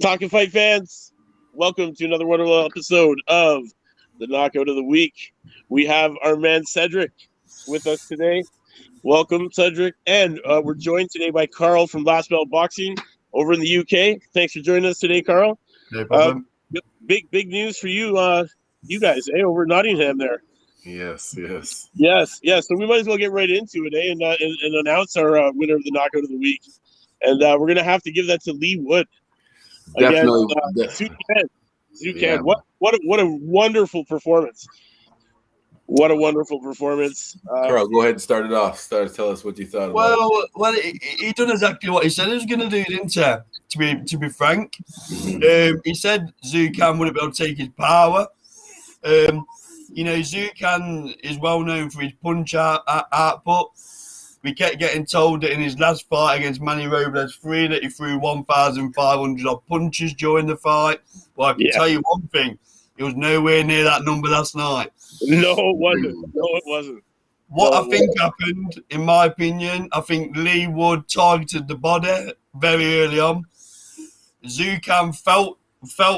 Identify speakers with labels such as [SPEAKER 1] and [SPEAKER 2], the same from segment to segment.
[SPEAKER 1] Talkin fight fans, welcome to another wonderful episode of the Knockout of the Week. We have our man Cedric with us today. Welcome, Cedric. And we're joined today by Carl from Last Belt Boxing over in the UK. Thanks for joining us today, Carl.
[SPEAKER 2] No problem.
[SPEAKER 1] Big news for you, you guys, over in Nottingham there.
[SPEAKER 2] Yes.
[SPEAKER 1] So we might as well get right into it, and announce our winner of the Knockout of the Week. And we're going to have to give that to Lee Wood.
[SPEAKER 2] Definitely.
[SPEAKER 1] Zucan. Yeah. What a wonderful performance. What a wonderful performance.
[SPEAKER 2] Carl, go ahead and start it off. Tell us what you thought about
[SPEAKER 3] it. Well, he done exactly what he said he was going to do, didn't he? To be frank. He said Zucan wouldn't be able to take his power. Zucan is well known for his punch output. We kept getting told that in his last fight against Manny Robles 3 that he threw 1,500 odd punches during the fight. Well, I can tell you one thing. It was nowhere near that number last night.
[SPEAKER 1] No, it wasn't.
[SPEAKER 3] What I think happened, in my opinion, I think Lee Wood targeted the body very early on. Zucan felt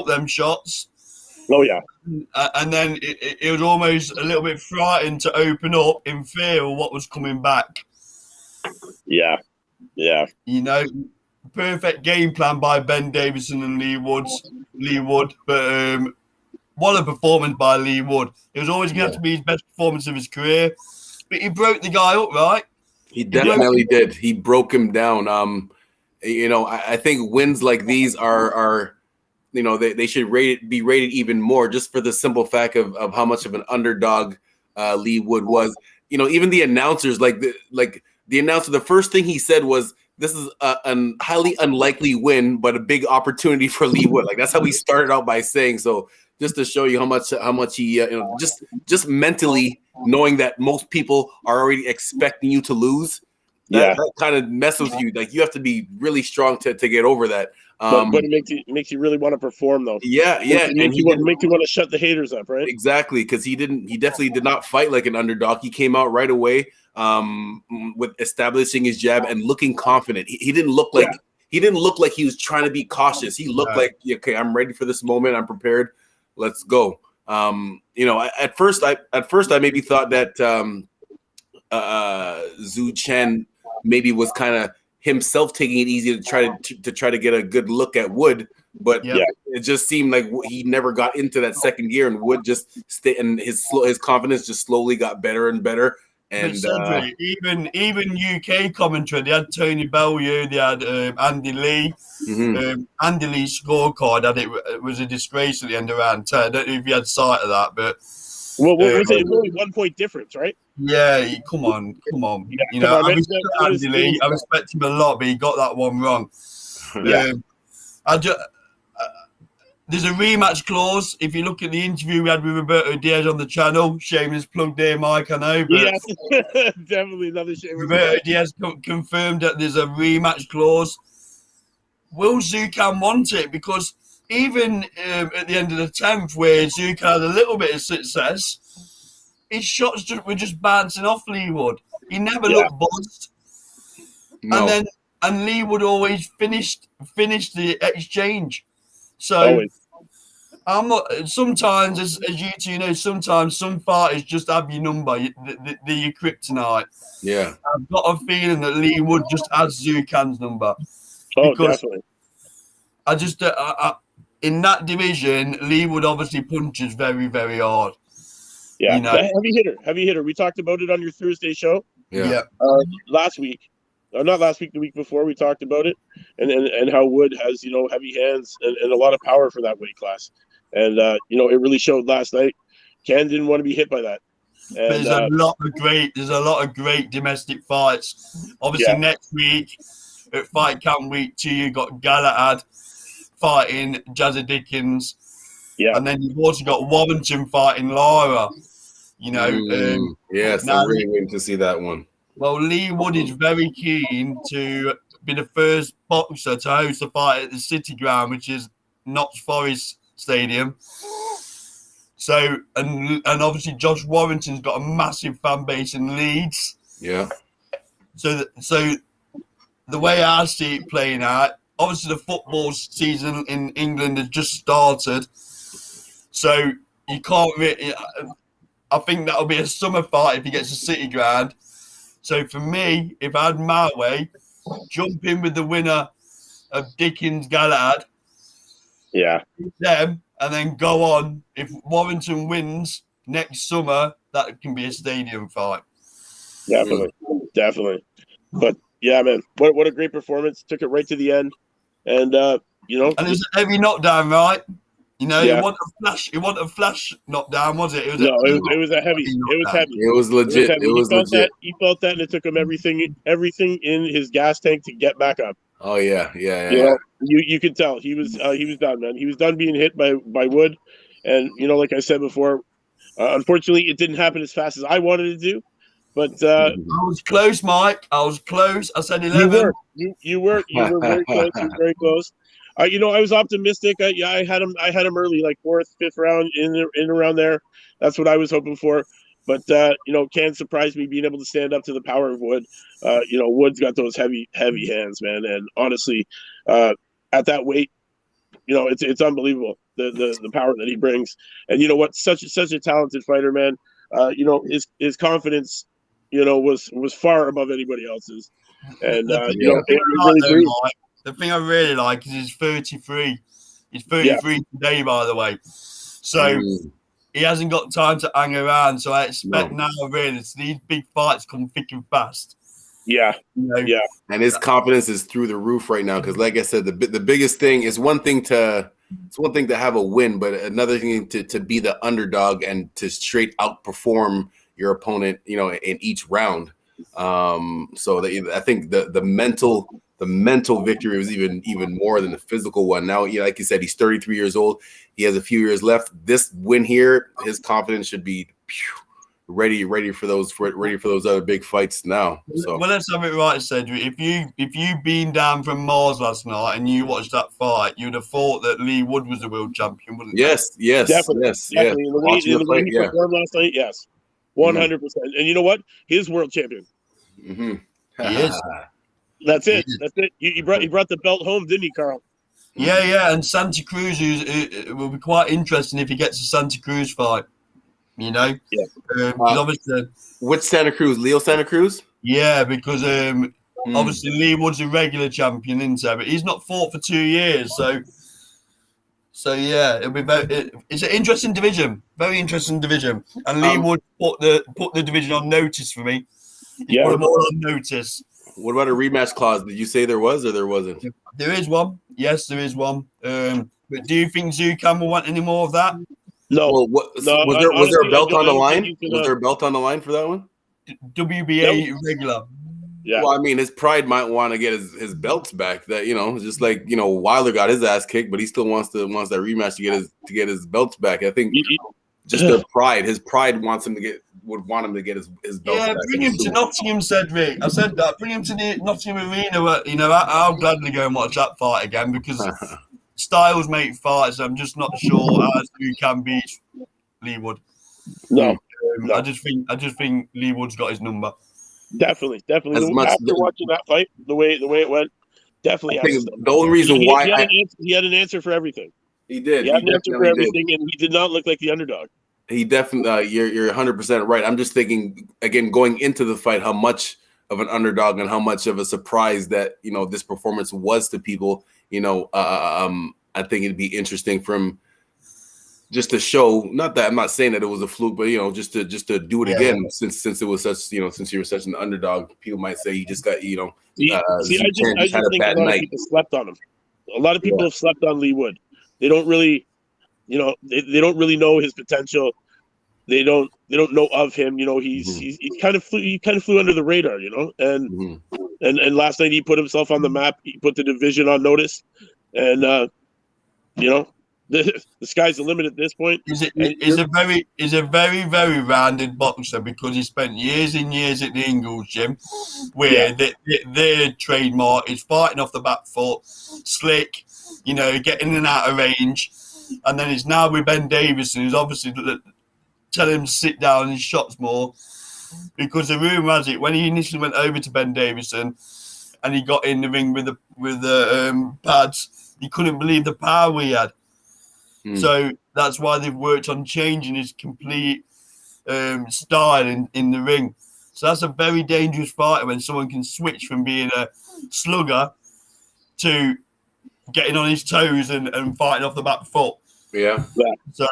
[SPEAKER 3] them shots.
[SPEAKER 1] Oh, yeah.
[SPEAKER 3] And then it was almost a little bit frightened to open up in fear of what was coming back.
[SPEAKER 1] Yeah.
[SPEAKER 3] Perfect game plan by Ben Davison and Lee Wood. But what a performance by Lee Wood. It was always going to have to be his best performance of his career. But he broke the guy up, right?
[SPEAKER 2] He definitely did. He broke him down. I think wins like these are they should be rated even more, just for the simple fact of how much of an underdog Lee Wood was. Even the announcers, the announcer, the first thing he said was, "This is a highly unlikely win, but a big opportunity for Lee Wood." That's how he started out by saying. So just to show you how much he, just mentally knowing that most people are already expecting you to lose, that kind of messes with you. You have to be really strong to get over that.
[SPEAKER 1] But it makes you really want to perform, though.
[SPEAKER 2] Yeah,
[SPEAKER 1] and he make you want to shut the haters up, right?
[SPEAKER 2] Exactly, because he definitely did not fight like an underdog. He came out right away with establishing his jab and looking confident. He didn't look like he was trying to be cautious. He looked like, okay, I'm ready for this moment. I'm prepared. Let's go. At first I maybe thought that Zhu Chen maybe was kind of himself taking it easy to try to get a good look at Wood, but it just seemed like he never got into that second gear, and Wood just stayed, and his confidence just slowly got better and better. And
[SPEAKER 3] Cedric, even UK commentary, they had Tony Bellew, they had Andy Lee. Andy Lee's scorecard it was a disgrace at the end of round 10. I don't know if you had sight of that, but
[SPEAKER 1] what was it? Only 1 point difference, right?
[SPEAKER 3] Yeah, come on.
[SPEAKER 1] Yeah,
[SPEAKER 3] I respect Andy Lee. I respect him a lot, but he got that one wrong. There's a rematch clause. If you look at the interview we had with Roberto Diaz on the channel, shameless plug there, Mike, I know. But
[SPEAKER 1] definitely another shameless.
[SPEAKER 3] Roberto Diaz confirmed that there's a rematch clause. Will Zucan want it? Because even at the end of the 10th, where Zucan had a little bit of success, his shots were just bouncing off Lee Wood. He never looked buzzed. No. And Lee Wood always finished the exchange. So I'm not. Sometimes, as you two know, sometimes some fighters just have your number, your kryptonite.
[SPEAKER 2] Yeah,
[SPEAKER 3] I've got a feeling that Lee Wood just has Zucan's number.
[SPEAKER 1] Definitely.
[SPEAKER 3] I just in that division, Lee Wood obviously punches very, very hard.
[SPEAKER 1] Yeah, heavy hitter. We talked about it on your Thursday show.
[SPEAKER 2] Yeah.
[SPEAKER 1] Last week. Not last week, the week before, we talked about it, and how Wood has, heavy hands and a lot of power for that weight class. And, it really showed last night. Ken didn't want to be hit by that. And,
[SPEAKER 3] there's a lot of great domestic fights. Obviously, next week at Fight Camp Week 2, you got Galahad fighting Jazza Dickens.
[SPEAKER 1] Yeah.
[SPEAKER 3] And then you've also got Warrington fighting Lara.
[SPEAKER 2] Yes, I'm really waiting to see that one.
[SPEAKER 3] Well, Lee Wood is very keen to be the first boxer to host a fight at the City Ground, which is Notts Forest Stadium. So, and obviously Josh Warrington's got a massive fan base in Leeds.
[SPEAKER 2] Yeah.
[SPEAKER 3] So the way I see it playing out, obviously the football season in England has just started, so you can't really. I think that'll be a summer fight if he gets a City ground. So for me, if I had my way, jump in with the winner of Dickens Galahad, them, and then go on. If Warrington wins next summer, that can be a stadium fight.
[SPEAKER 1] Definitely. But yeah, man, what a great performance! Took it right to the end, and
[SPEAKER 3] and it's a heavy knockdown, right? It wasn't a flash knockdown, was it?
[SPEAKER 1] It was a heavy. It was heavy.
[SPEAKER 2] It was legit. It was legit.
[SPEAKER 1] He felt that, and it took him everything in his gas tank to get back up.
[SPEAKER 2] Oh yeah.
[SPEAKER 1] You could tell he was done, man. He was done being hit by Wood, and like I said before, unfortunately, it didn't happen as fast as I wanted it to. But
[SPEAKER 3] I was close, Mike. I was close. I said 11.
[SPEAKER 1] You were very close. You were very close. I was optimistic. I had him early, like 4th, 5th round, in around there. That's what I was hoping for. But Can surprised me being able to stand up to the power of Wood. Wood's got those heavy hands, man. And honestly, at that weight, it's unbelievable the power that he brings. And you know what? Such a talented fighter, man. His confidence, was far above anybody else's. And
[SPEAKER 3] the thing I really like is he's 33. He's 33 today, by the way. So he hasn't got time to hang around. So I expect now, really, these big fights come thick and fast.
[SPEAKER 1] Yeah.
[SPEAKER 2] And his confidence is through the roof right now. Because, like I said, the biggest thing is one thing to have a win, but another thing to be the underdog and to straight outperform your opponent, in each round. So I think the mental victory was even more than the physical one. Now, like you said, he's 33 years old. He has a few years left. This win here, his confidence should be ready for those other big fights now. So
[SPEAKER 3] well, let's have it right, Cedric. If you been down from Mars last night and you watched that fight, you'd have thought that Lee Wood was the world champion, wouldn't you?
[SPEAKER 2] Yes,
[SPEAKER 1] definitely. In the way he performed last night, yes, 100%. And you know what? He's world champion.
[SPEAKER 2] Mm-hmm.
[SPEAKER 3] He is.
[SPEAKER 1] That's it. He brought the belt home, didn't he, Carl?
[SPEAKER 3] Yeah. And Santa Cruz it will be quite interesting if he gets a Santa Cruz fight. Obviously,
[SPEAKER 2] which Santa Cruz? Leo Santa Cruz?
[SPEAKER 3] Yeah, because obviously Lee Wood's a regular champion, isn't he? But he's not fought for 2 years, so yeah, it'll be it's an interesting division, very interesting division. And Lee Wood put the division on notice for me. He put them all on notice.
[SPEAKER 2] What about a rematch clause? Did you say there was or there wasn't?
[SPEAKER 3] There is one. Yes, there is one. But do you think Zukan will want any more of that?
[SPEAKER 1] No.
[SPEAKER 2] Well, was there a belt on the line? Was there a belt on the line for that one?
[SPEAKER 3] WBA regular.
[SPEAKER 2] Yeah. Well, I mean, his pride might want to get his belts back. That just like Wilder got his ass kicked, but he still wants that rematch to get his belts back. I think just their pride. His pride would want him to get his belts back.
[SPEAKER 3] Yeah, bring him to Nottingham, Cedric. I said that. Bring him to the Nottingham Arena. I'll gladly go and watch that fight again because styles make fights. I'm just not sure who can beat Lee Wood.
[SPEAKER 1] No.
[SPEAKER 3] I just think Lee Wood's got his number.
[SPEAKER 1] Definitely. After watching that fight, the way it went, definitely.
[SPEAKER 2] The only reason why
[SPEAKER 1] he had an answer for everything.
[SPEAKER 2] He did.
[SPEAKER 1] He had an answer for everything, and he did not look like the underdog.
[SPEAKER 2] He definitely. You're 100% right. I'm just thinking again, going into the fight, how much of an underdog and how much of a surprise that this performance was to people. I think it'd be interesting for him just to show. Not that I'm not saying that it was a fluke, but just to do it again. Since it was such since you were such an underdog, people might say he just got
[SPEAKER 1] I just think a lot of people slept on him. A lot of people have slept on Lee Wood. They don't really, they don't really know his potential. They don't know of him. He kind of flew under the radar. And last night he put himself on the map. He put the division on notice, and the sky's the limit at this point. He's
[SPEAKER 3] a very, very rounded boxer because he spent years and years at the Ingles gym, where their trademark is fighting off the back foot, slick, getting in and out of range, and then it's now with Ben Davison, who's obviously telling him to sit down and shots more, because the rumor has it when he initially went over to Ben Davison and he got in the ring with the pads, he couldn't believe the power he had. So that's why they've worked on changing his complete style in the ring. So that's a very dangerous fighter when someone can switch from being a slugger to getting on his toes and fighting off the back foot.
[SPEAKER 2] Yeah.
[SPEAKER 3] So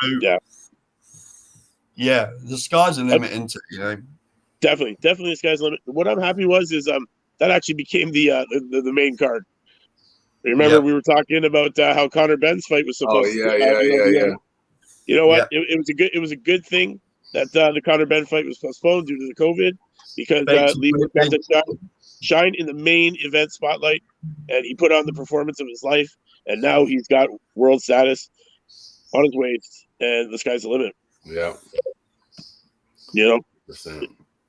[SPEAKER 3] yeah, the sky's the limit, isn't it?
[SPEAKER 1] Definitely the sky's the limit. What I'm happy is that actually became the main card. Remember, we were talking about how Conor Benn's fight was supposed to.
[SPEAKER 2] Yeah.
[SPEAKER 1] You know what? It was a good thing that the Conor Benn fight was postponed due to the COVID, because Lee Wood got to shine in the main event spotlight, and he put on the performance of his life, and now he's got world status on his waist, and the sky's the limit.
[SPEAKER 2] Yeah.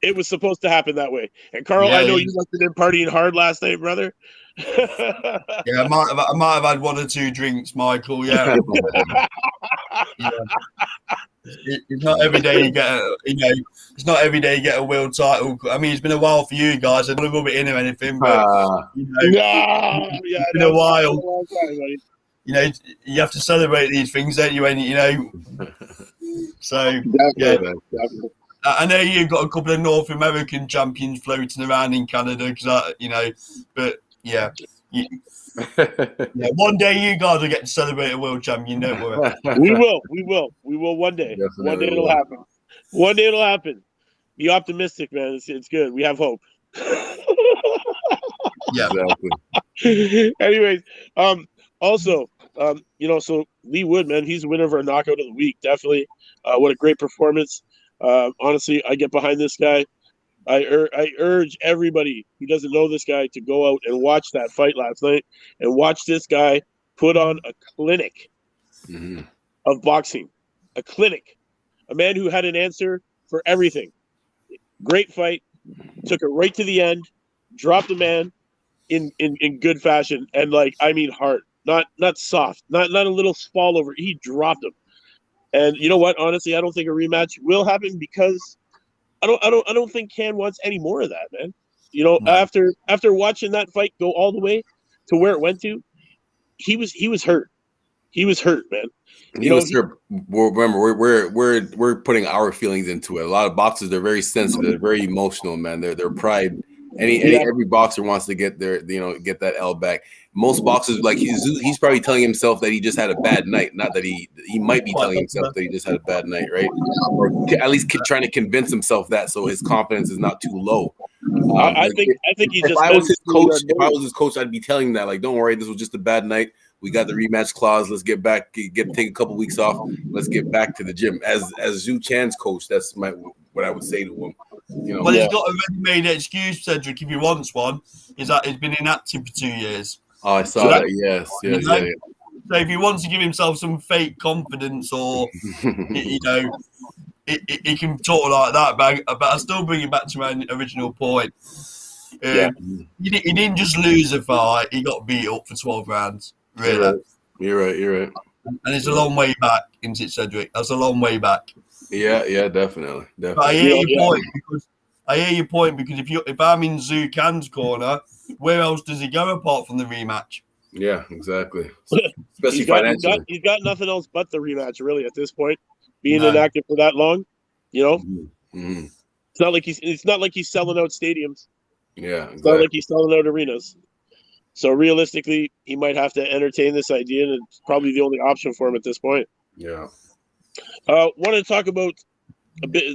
[SPEAKER 1] It was supposed to happen that way. And Carl, I know you must have been partying hard last night, brother.
[SPEAKER 3] Yeah, I might have had one or two drinks, Michael. Yeah. It's not every day you get it's not every day you get a world title. I mean, it's been a while for you guys. I don't want to rub it in or anything, but it's been a while. You have to celebrate these things, don't you? So
[SPEAKER 1] Definitely.
[SPEAKER 3] I know you've got a couple of North American champions floating around in Canada, because but yeah. One day you guys will get to celebrate a world champion, don't worry.
[SPEAKER 1] We will one day.
[SPEAKER 2] Definitely
[SPEAKER 1] one day it'll happen. One day it'll happen. Be optimistic, man. It's good. We have hope.
[SPEAKER 3] Yeah,
[SPEAKER 2] exactly.
[SPEAKER 1] Anyways, also, so Lee Wood, man, he's the winner of our knockout of the week. Definitely. What a great performance. Honestly, I get behind this guy. I urge everybody who doesn't know this guy to go out and watch that fight last night and watch this guy put on a clinic of boxing. A clinic. A man who had an answer for everything. Great fight. Took it right to the end. Dropped the man in good fashion. And hard. Not soft. Not a little fall over. He dropped him. And you know what? Honestly, I don't think a rematch will happen, because I don't think Can wants any more of that, man. After watching that fight go all the way to where it went to, he was hurt. He was hurt, man.
[SPEAKER 2] Remember, we're putting our feelings into it. A lot of boxers, they're very sensitive, they're very emotional, man. Their pride. Every boxer wants to get get that L back. Most boxers, he's probably telling himself that he just had a bad night, not that he might be telling himself that he just had a bad night, right? Or at least trying to convince himself that, so his confidence is not too low.
[SPEAKER 1] I think he just.
[SPEAKER 2] If I was his coach, I'd be telling him that, don't worry, this was just a bad night. We got the rematch clause. Let's get back. Take a couple weeks off. Let's get back to the gym. As Zhu Chan's coach, that's what I would say to him.
[SPEAKER 3] Well, he's got a ready-made excuse, Cedric, if he wants one, is that he's been inactive for 2 years.
[SPEAKER 2] Oh, I saw that. Yes.
[SPEAKER 3] So if he wants to give himself some fake confidence, or he can talk like that. But I still bring it back to my original point. He didn't just lose a fight; he got beat up for 12 rounds. Really,
[SPEAKER 2] you're right.
[SPEAKER 3] And it's a long way back, isn't it, Cedric? That's a long way back.
[SPEAKER 2] Yeah, definitely.
[SPEAKER 3] But I hear your point, because if I'm in Zhu Can's corner, where else does he go apart from the rematch?
[SPEAKER 2] Yeah, exactly. Especially financially.
[SPEAKER 1] He's got nothing else but the rematch, really, at this point. Being inactive for that long,
[SPEAKER 2] Mm-hmm.
[SPEAKER 1] It's not like he's selling out stadiums.
[SPEAKER 2] Yeah, exactly.
[SPEAKER 1] It's not like he's selling out arenas. So realistically, he might have to entertain this idea, and it's probably the only option for him at this point.
[SPEAKER 2] Yeah.
[SPEAKER 1] Want to talk about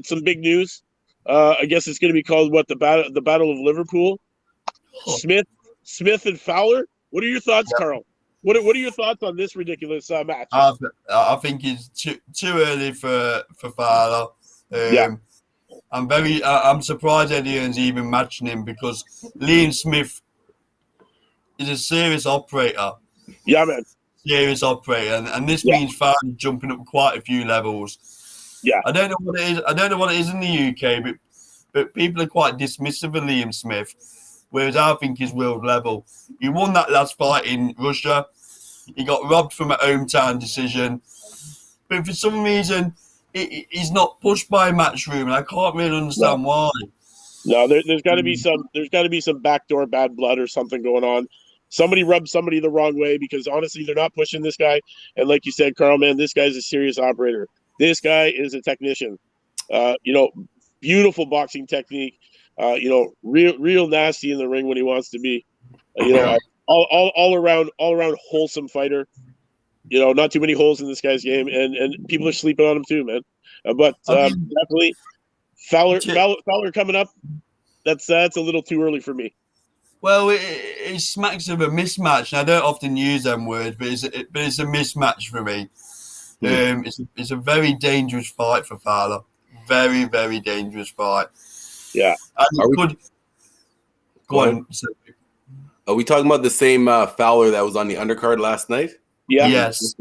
[SPEAKER 1] some big news. I guess it's going to be called the Battle of Liverpool. Smith and Fowler. What are your thoughts, Carl? What are your thoughts on this ridiculous match?
[SPEAKER 3] I think it's too early for Fowler. I'm surprised Eddie Hearn's even matching him, because Liam Smith is a serious operator.
[SPEAKER 1] Yeah, man.
[SPEAKER 3] Serious operator, and this means Fowler jumping up quite a few levels.
[SPEAKER 1] Yeah.
[SPEAKER 3] I don't know what it is. I don't know what it is in the UK, but people are quite dismissive of Liam Smith, whereas I think he's world level. He won that last fight in Russia. He got robbed from a hometown decision, but for some reason he's not pushed by Matchroom, and I can't really understand why.
[SPEAKER 1] No, there's got to be some backdoor bad blood or something going on. Somebody rubbed somebody the wrong way because honestly, they're not pushing this guy. And like you said, Carl, man, this guy's a serious operator. This guy is a technician. Beautiful boxing technique. Real nasty in the ring when he wants to be. All around wholesome fighter. Not too many holes in this guy's game, and people are sleeping on him too, man. But definitely Fowler coming up. That's a little too early for me.
[SPEAKER 3] Well, it smacks of a mismatch. And I don't often use them words, but it's a mismatch for me. It's a very dangerous fight for Fowler. Very, very dangerous fight.
[SPEAKER 1] Yeah.
[SPEAKER 3] Go on.
[SPEAKER 2] Are we talking about the same Fowler that was on the undercard last night?
[SPEAKER 1] Yeah.
[SPEAKER 3] Yes.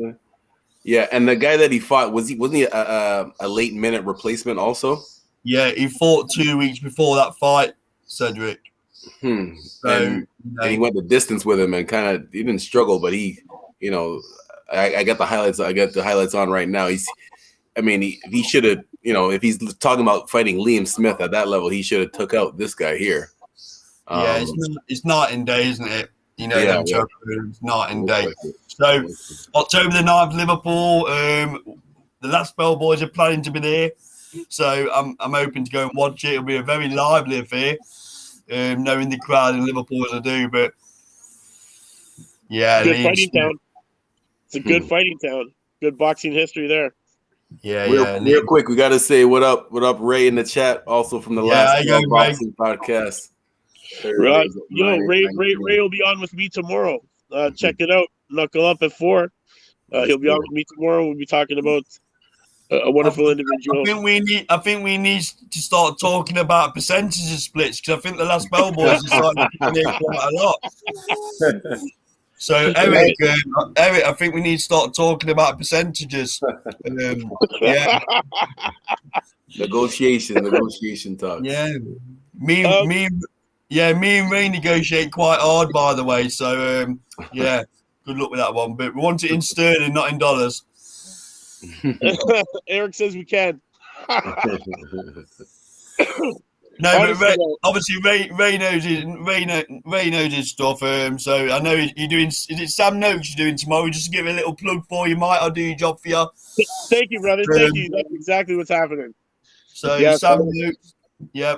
[SPEAKER 2] Yeah, and the guy that he fought wasn't he a late minute replacement also?
[SPEAKER 3] Yeah, he fought 2 weeks before that fight, Cedric. So,
[SPEAKER 2] and he went the distance with him and he didn't struggle, but he, I got the highlights. I got the highlights on right now. He should have, if he's talking about fighting Liam Smith at that level, he should have took out this guy here.
[SPEAKER 3] It's night and day, isn't it? It's night and day. So October the 9th, Liverpool. The Last Bell boys are planning to be there, so I'm hoping to go and watch it. It'll be a very lively affair, knowing the crowd in Liverpool as I do. But yeah,
[SPEAKER 1] good fighting town. It's a good fighting town. Good boxing history there.
[SPEAKER 2] Real quick, we got to say what up, Ray in the chat, also from the Last Bell Boxing podcast.
[SPEAKER 1] Right. Ray will be on with me tomorrow. Check it out. Knuckle up at 4. He'll be on with me tomorrow. We'll be talking about a wonderful individual.
[SPEAKER 3] I think we need to start talking about percentages splits because I think the Last Bell boys are starting to come in quite a lot. So Eric, I think we need to start talking about percentages.
[SPEAKER 2] Negotiation talk.
[SPEAKER 3] Yeah, me and Ray negotiate quite hard, by the way. So good luck with that one. But we want it in sterling, not in dollars.
[SPEAKER 1] Eric says we can.
[SPEAKER 3] No, but obviously Ray knows his stuff. So I know you're doing. Is it Sam Noakes you're doing tomorrow? Just to give a little plug for you, mate. I'll do your job for you.
[SPEAKER 1] Thank you, brother. Thank you. That's exactly what's happening.
[SPEAKER 3] So Sam Noakes,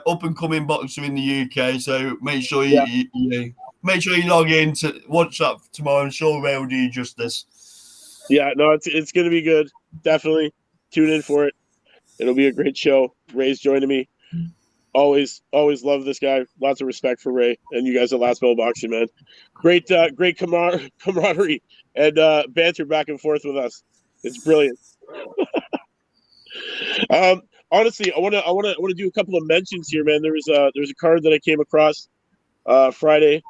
[SPEAKER 3] up and coming boxer in the UK. So make sure you log in to watch that tomorrow. I'm sure Ray will do you justice.
[SPEAKER 1] Yeah, no, it's going to be good. Definitely tune in for it. It'll be a great show. Ray's joining me. Always love this guy. Lots of respect for Ray and you guys at Last Bell Boxing, man. Great camaraderie and banter back and forth with us. It's brilliant. Honestly, I want to do a couple of mentions here, man. There's a card that I came across Friday.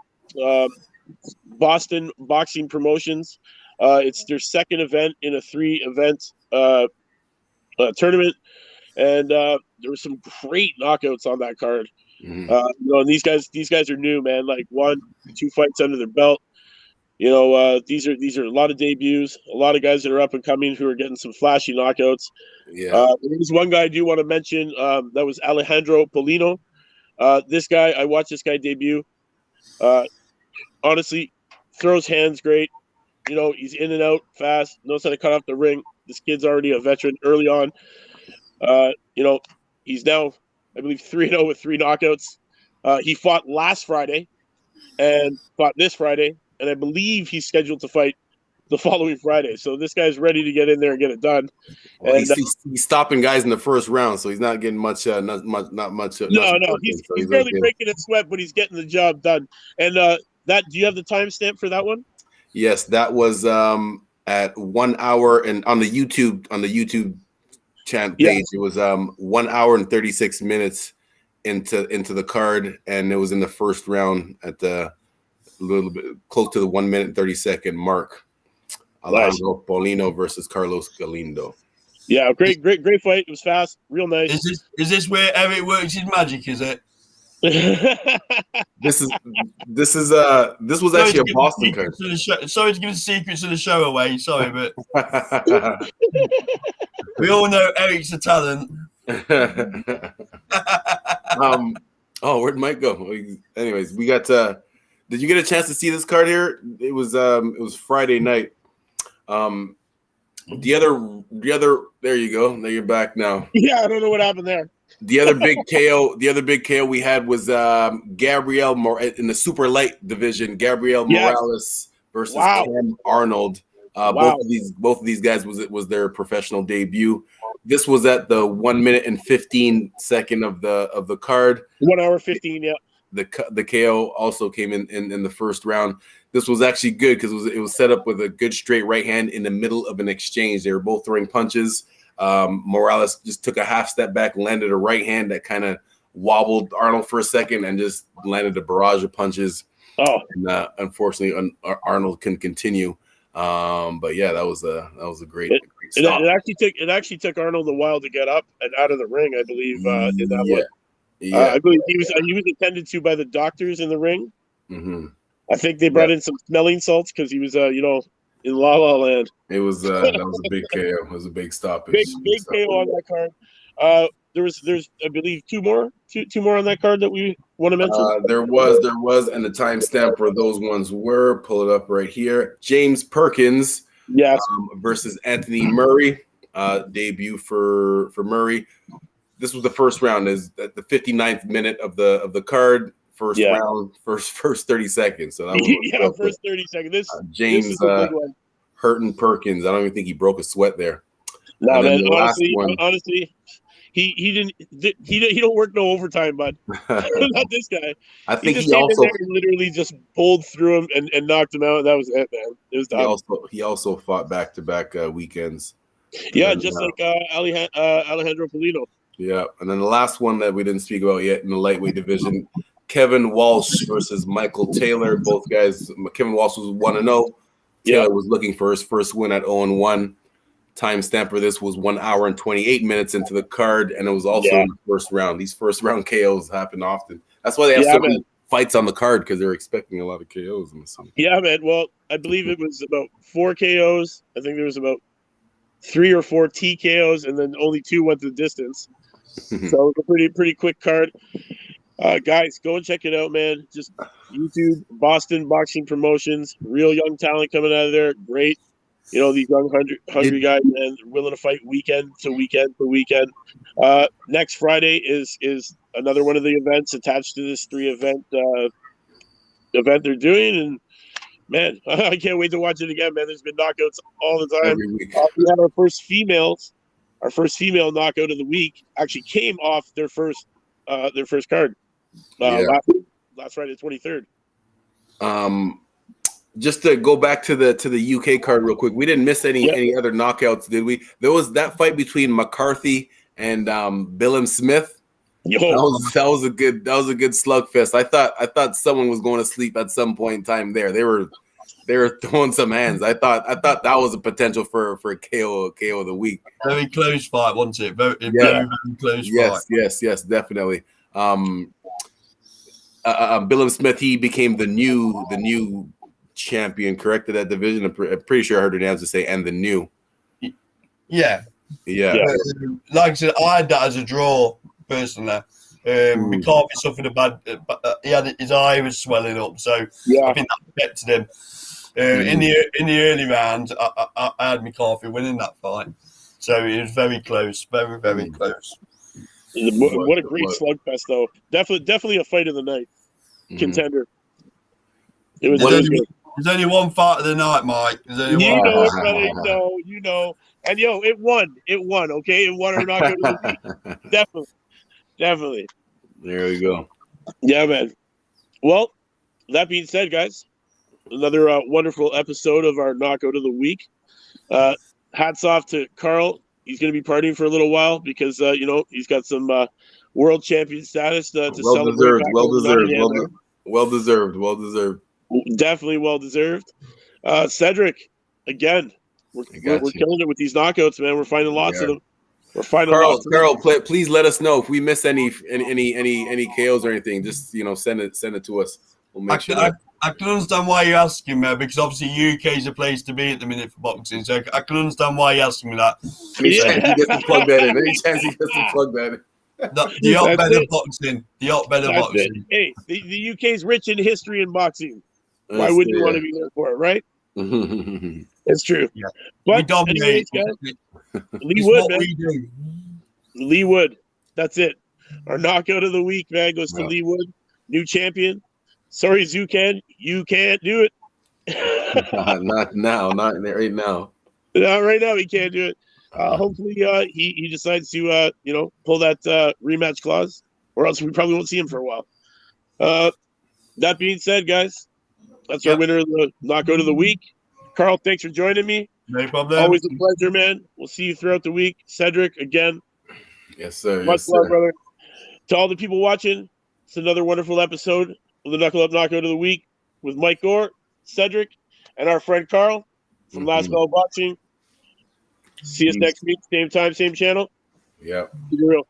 [SPEAKER 1] Boston Boxing Promotions. It's their second event in a 3-event tournament, and there were some great knockouts on that card. And these guys are new, man. Like 1-2 fights under their belt. These are a lot of debuts, a lot of guys that are up and coming who are getting some flashy knockouts. There's one guy I do want to mention. That was Alejandro Polino. This guy, I watched this guy debut. Honestly, throws hands great. He's in and out fast, knows how to cut off the ring. This kid's already a veteran early on. He's now, I believe, 3-0 with 3 knockouts. He fought last Friday and fought this Friday, and I believe he's scheduled to fight the following Friday. So this guy's ready to get in there and get it done.
[SPEAKER 2] Well, and he's stopping guys in the first round, so he's not getting much. Not much.
[SPEAKER 1] No, he's barely breaking a sweat, but he's getting the job done. And do you have the timestamp for that one?
[SPEAKER 2] Yes, that was at 1 hour, and on the YouTube channel page, it was 1 hour and 36 minutes into the card, and it was in the first round at the little bit close to the 1 minute and 30-second mark. Alejandro Polino versus Carlos Galindo.
[SPEAKER 1] Yeah, great fight. It was fast, real nice.
[SPEAKER 3] Is this where Eric works his magic? Is it?
[SPEAKER 2] This was actually a Boston card.
[SPEAKER 3] Sorry to give the secrets of the show away. Sorry, but we all know Eric's a talent.
[SPEAKER 2] Oh, where'd Mike go? Anyways, we got. Did you get a chance to see this card here? It was Friday night. The other. There you go. Now you're back now.
[SPEAKER 1] Yeah, I don't know what happened there.
[SPEAKER 2] The other big KO we had was Gabriel in the super light division. Gabriel Morales versus Cam Arnold. Both of these guys was their professional debut. This was at the 1 minute and 15 second of the card.
[SPEAKER 1] 1 hour 15. Yeah.
[SPEAKER 2] The KO also came in the first round. This was actually good because it was set up with a good straight right hand in the middle of an exchange. They were both throwing punches. Morales just took a half step back, landed a right hand that kind of wobbled Arnold for a second, and just landed a barrage of punches.
[SPEAKER 1] Oh,
[SPEAKER 2] and unfortunately, Arnold couldn't continue. But yeah, that was a great stop.
[SPEAKER 1] It actually took Arnold a while to get up and out of the ring, I believe. In that one.
[SPEAKER 2] Yeah,
[SPEAKER 1] I believe he was attended to by the doctors in the ring.
[SPEAKER 2] Mm-hmm.
[SPEAKER 1] I think they brought in some smelling salts because he was, in La La Land.
[SPEAKER 2] It was that was a big KO. It was a big stoppage.
[SPEAKER 1] Big KO on that card. There's I believe two more on that card that we want to mention.
[SPEAKER 2] There was, and the timestamp where those ones were. Pull it up right here. James Perkins,
[SPEAKER 1] yes,
[SPEAKER 2] versus Anthony Murray. Debut for Murray. This was the first round. Is at the 59th minute of the card. First round, first 30 seconds. So that was
[SPEAKER 1] first 30 seconds. This
[SPEAKER 2] James
[SPEAKER 1] this is a big one.
[SPEAKER 2] Hurting Perkins. I don't even think he broke a sweat there.
[SPEAKER 1] No, man. Honestly, he don't work no overtime, bud. Not this guy.
[SPEAKER 2] I think
[SPEAKER 1] he also literally just pulled through him and knocked him out. That was it, man. It was done.
[SPEAKER 2] He also fought back-to-back weekends.
[SPEAKER 1] Yeah, just like Alejandro Polino.
[SPEAKER 2] Yeah, and then the last one that we didn't speak about yet in the lightweight division, Kevin Walsh versus Michael Taylor. Both guys. Kevin Walsh was 1-0. Taylor was looking for his first win at 0-1. Timestamp for this was 1 hour and 28 minutes into the card, and it was also in the first round. These first round KOs happen often. That's why they have so many fights on the card, because they're expecting a lot of KOs. I'm assuming. Yeah,
[SPEAKER 1] man. Well, I believe it was about 4 KOs. I think there was about 3 or 4 TKOs, and then only 2 went the distance. So it was a pretty quick card. Guys, go and check it out, man. Just YouTube, Boston Boxing Promotions. Real young talent coming out of there. Great. These young hungry guys, man, willing to fight weekend to weekend to weekend. Next Friday is another one of the events attached to this 3 event they're doing. And, man, I can't wait to watch it again, man. There's been knockouts all the time.
[SPEAKER 2] Every week.
[SPEAKER 1] We had our first female knockout of the week actually came off their first card last Friday, the 23rd.
[SPEAKER 2] Just to go back to the UK card real quick, we didn't miss any other knockouts, did we? There was that fight between McCarthy and Billum Smith. That was a good slugfest. I thought someone was going to sleep at some point in time there. They were throwing some hands. I thought that was a potential for a KO of the week.
[SPEAKER 3] Very close fight, wasn't it? Very close fight.
[SPEAKER 2] Yes, definitely. Billum Smith, he became the new champion, correct, of that division. I'm pretty sure I heard her say, and the new.
[SPEAKER 3] Yeah. Like I said, I had that as a draw personally. McCarthy suffered a bad. His eye was swelling up, so I think that affected him. In the early round, I had McCarthy winning that fight, so it was very close, very close.
[SPEAKER 1] What a great slugfest, though! Definitely a fight of the night contender. It was.
[SPEAKER 3] There's only one fight of the night, Mike. There's only one.
[SPEAKER 1] Know it, brother. You know. And it won. Okay, it won or not. Definitely.
[SPEAKER 2] There we go.
[SPEAKER 1] Yeah, man. Well, that being said, guys, another wonderful episode of our knockout of the week. Hats off to Carl. He's going to be partying for a little while because he's got some world champion status to celebrate.
[SPEAKER 2] Well deserved.
[SPEAKER 1] Definitely well deserved. Cedric, again, we're killing it with these knockouts, man. We're finding lots of them. We're finding
[SPEAKER 2] Carl, please let us know if we miss any KOs or anything. Just send it to us. We'll make sure.
[SPEAKER 3] I can understand why you're asking me, because obviously UK is a place to be at the minute for boxing. So I can understand why you're asking me that.
[SPEAKER 2] Any chance he gets to plug that in?
[SPEAKER 3] The Op
[SPEAKER 1] That's
[SPEAKER 3] better
[SPEAKER 1] it.
[SPEAKER 3] boxing. The Op better
[SPEAKER 1] That's
[SPEAKER 3] boxing.
[SPEAKER 1] it. Hey, the UK's rich in history in boxing. Why
[SPEAKER 2] That's
[SPEAKER 1] wouldn't you want to be there for it, right?
[SPEAKER 2] it.
[SPEAKER 1] It's true.
[SPEAKER 3] Yeah.
[SPEAKER 1] But
[SPEAKER 3] We dominate.
[SPEAKER 1] anyways, guys, Lee
[SPEAKER 3] It's
[SPEAKER 1] Wood,
[SPEAKER 3] what
[SPEAKER 1] man.
[SPEAKER 3] we do.
[SPEAKER 1] Lee Wood. That's it. Our knockout of the week, man, goes to
[SPEAKER 2] Yeah.
[SPEAKER 1] Lee Wood, new champion. Sorry, Zucan, you can't do it.
[SPEAKER 2] Not now, not right now.
[SPEAKER 1] Not right now, he can't do it. Hopefully, he decides to pull that rematch clause, or else we probably won't see him for a while. That being said, guys, that's our winner of the knockout of the week. Carl, thanks for joining me.
[SPEAKER 3] No problem.
[SPEAKER 1] Always a pleasure, man. We'll see you throughout the week. Cedric, again,
[SPEAKER 2] Yes, sir.
[SPEAKER 1] much
[SPEAKER 2] Yes,
[SPEAKER 1] love,
[SPEAKER 2] sir.
[SPEAKER 1] brother. To all the people watching, it's another wonderful episode of the Knuckle Up Knockout of the Week with Mike Orr, Cedric, and our friend Carl from Last Bell Boxing. See us next week, same time, same channel.
[SPEAKER 2] Yep.
[SPEAKER 1] Be real.